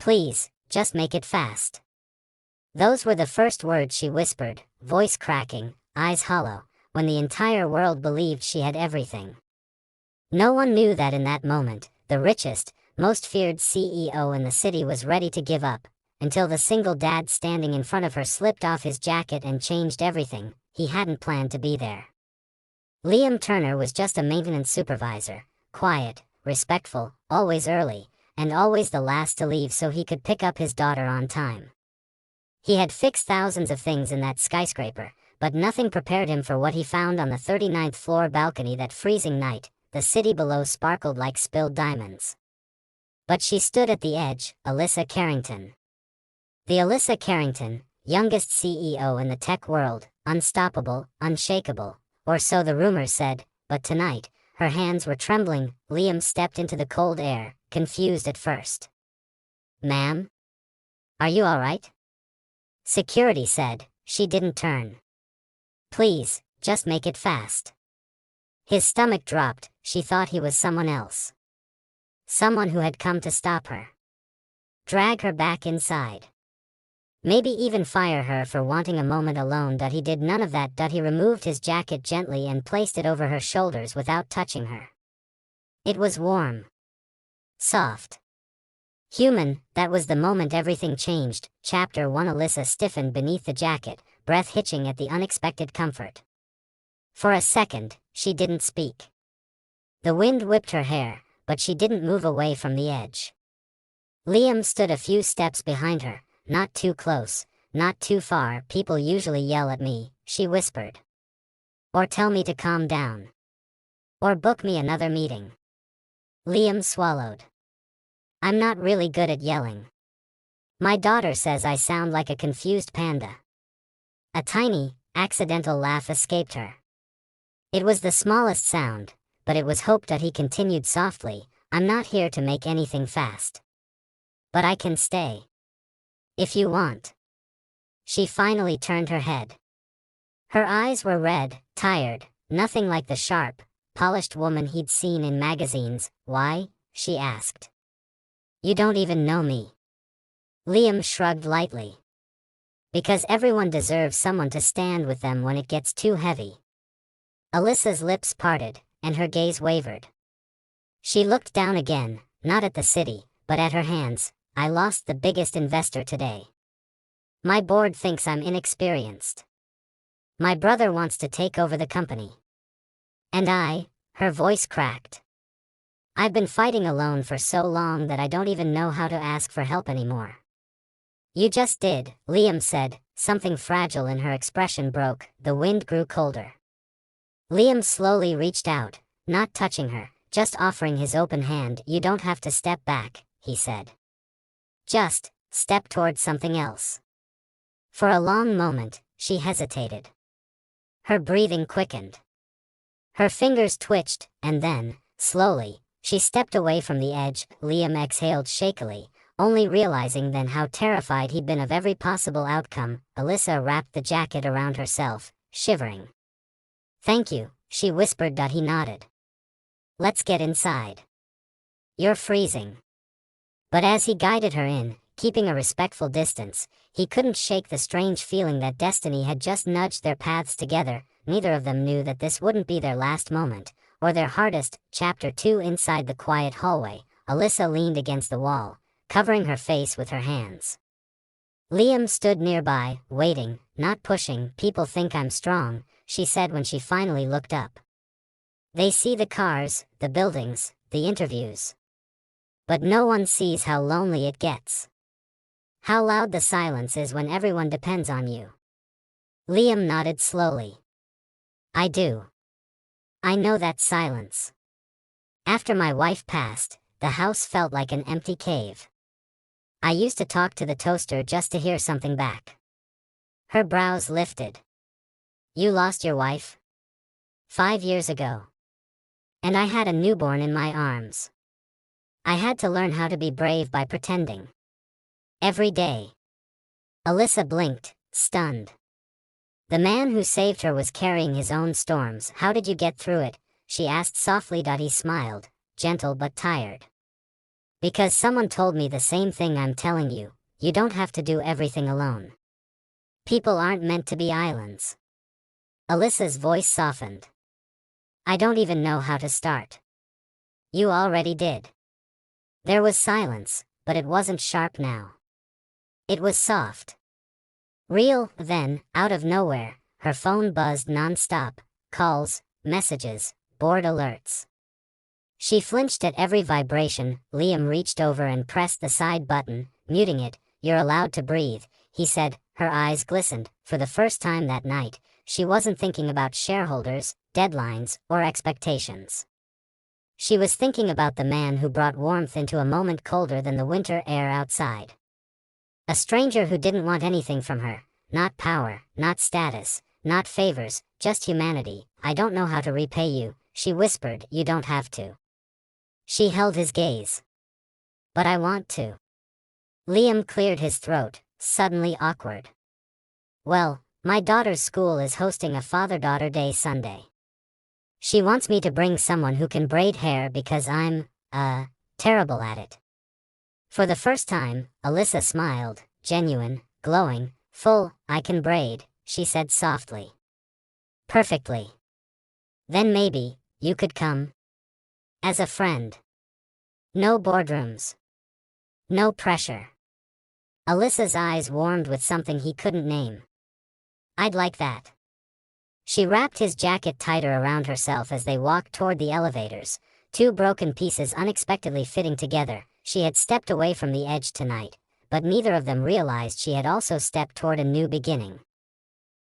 Please, just make it fast. Those were the first words she whispered, voice cracking, eyes hollow, when the entire world believed she had everything. No one knew that in that moment, the richest, most feared CEO in the city was ready to give up, until the single dad standing in front of her slipped off his jacket and changed everything. He hadn't planned to be there. Liam Turner was just a maintenance supervisor, quiet, respectful, always early, and always the last to leave so he could pick up his daughter on time. He had fixed thousands of things in that skyscraper, but nothing prepared him for what he found on the 39th floor balcony that freezing night. The city below sparkled like spilled diamonds. But she stood at the edge, Alyssa Carrington. The Alyssa Carrington, youngest CEO in the tech world, unstoppable, unshakable, or so the rumors said, but tonight, her hands were trembling. Liam stepped into the cold air, confused at first. "Ma'am? Are you all right?" Security said. She didn't turn. "Please, just make it fast." His stomach dropped. She thought he was someone else. Someone who had come to stop her. Drag her back inside. Maybe even fire her for wanting a moment alone. He did none of that. He removed his jacket gently and placed it over her shoulders without touching her. It was warm. Soft. Human. That was the moment everything changed. Chapter 1. Alyssa stiffened beneath the jacket, breath hitching at the unexpected comfort. For a second, she didn't speak. The wind whipped her hair, but she didn't move away from the edge. Liam stood a few steps behind her. "Not too close, not too far. People usually yell at me," she whispered. "Or tell me to calm down. Or book me another meeting." Liam swallowed. "I'm not really good at yelling. My daughter says I sound like a confused panda." A tiny, accidental laugh escaped her. It was the smallest sound, but it was hoped that he continued softly, "I'm not here to make anything fast. But I can stay. If you want." She finally turned her head. Her eyes were red, tired, nothing like the sharp, polished woman he'd seen in magazines. "Why?" she asked. "You don't even know me." Liam shrugged lightly. "Because everyone deserves someone to stand with them when it gets too heavy." Alyssa's lips parted, and her gaze wavered. She looked down again, not at the city, but at her hands. "I lost the biggest investor today. My board thinks I'm inexperienced. My brother wants to take over the company. And her voice cracked. "I've been fighting alone for so long that I don't even know how to ask for help anymore." "You just did," Liam said. Something fragile in her expression broke. The wind grew colder. Liam slowly reached out, not touching her, just offering his open hand. "You don't have to step back," he said. "Just step towards something else." For a long moment, she hesitated. Her breathing quickened. Her fingers twitched, and then, slowly, she stepped away from the edge. Liam exhaled shakily, only realizing then how terrified he'd been of every possible outcome. Alyssa wrapped the jacket around herself, shivering. "Thank you," she whispered. He nodded. "Let's get inside. You're freezing." But as he guided her in, keeping a respectful distance, he couldn't shake the strange feeling that destiny had just nudged their paths together. Neither of them knew that this wouldn't be their last moment, or their hardest. Chapter 2. Inside the quiet hallway, Alyssa leaned against the wall, covering her face with her hands. Liam stood nearby, waiting, not pushing. "People think I'm strong," she said when she finally looked up. "They see the cars, the buildings, the interviews. But no one sees how lonely it gets. How loud the silence is when everyone depends on you." Liam nodded slowly. "I do. I know that silence. After my wife passed, the house felt like an empty cave. I used to talk to the toaster just to hear something back." Her brows lifted. "You lost your wife?" "5 years ago. And I had a newborn in my arms. I had to learn how to be brave by pretending. Every day." Alyssa blinked, stunned. The man who saved her was carrying his own storms. "How did you get through it?" she asked softly. He smiled, gentle but tired. Because someone told me the same thing I'm telling you. You don't have to do everything alone. People aren't meant to be islands. Alyssa's voice softened. I don't even know how to start. You already did. There was silence, but it wasn't sharp now. It was soft. Real. Then, out of nowhere, her phone buzzed non-stop. Calls, messages, board alerts. She flinched at every vibration. Liam reached over and pressed the side button, muting it. You're allowed to breathe, he said. Her eyes glistened. For the first time that night, she wasn't thinking about shareholders, deadlines, or expectations. She was thinking about the man who brought warmth into a moment colder than the winter air outside. A stranger who didn't want anything from her. Not power, not status, not favors, just humanity. I don't know how to repay you, she whispered. You don't have to. She held his gaze. But I want to. Liam cleared his throat, suddenly awkward. Well, my daughter's school is hosting a Father-Daughter Day Sunday. She wants me to bring someone who can braid hair because I'm, terrible at it. For the first time, Alyssa smiled, genuine, glowing, full. I can braid, she said softly. Perfectly. Then maybe, you could come. As a friend. No boardrooms. No pressure. Alyssa's eyes warmed with something he couldn't name. I'd like that. She wrapped his jacket tighter around herself as they walked toward the elevators, two broken pieces unexpectedly fitting together. She had stepped away from the edge tonight, but neither of them realized she had also stepped toward a new beginning.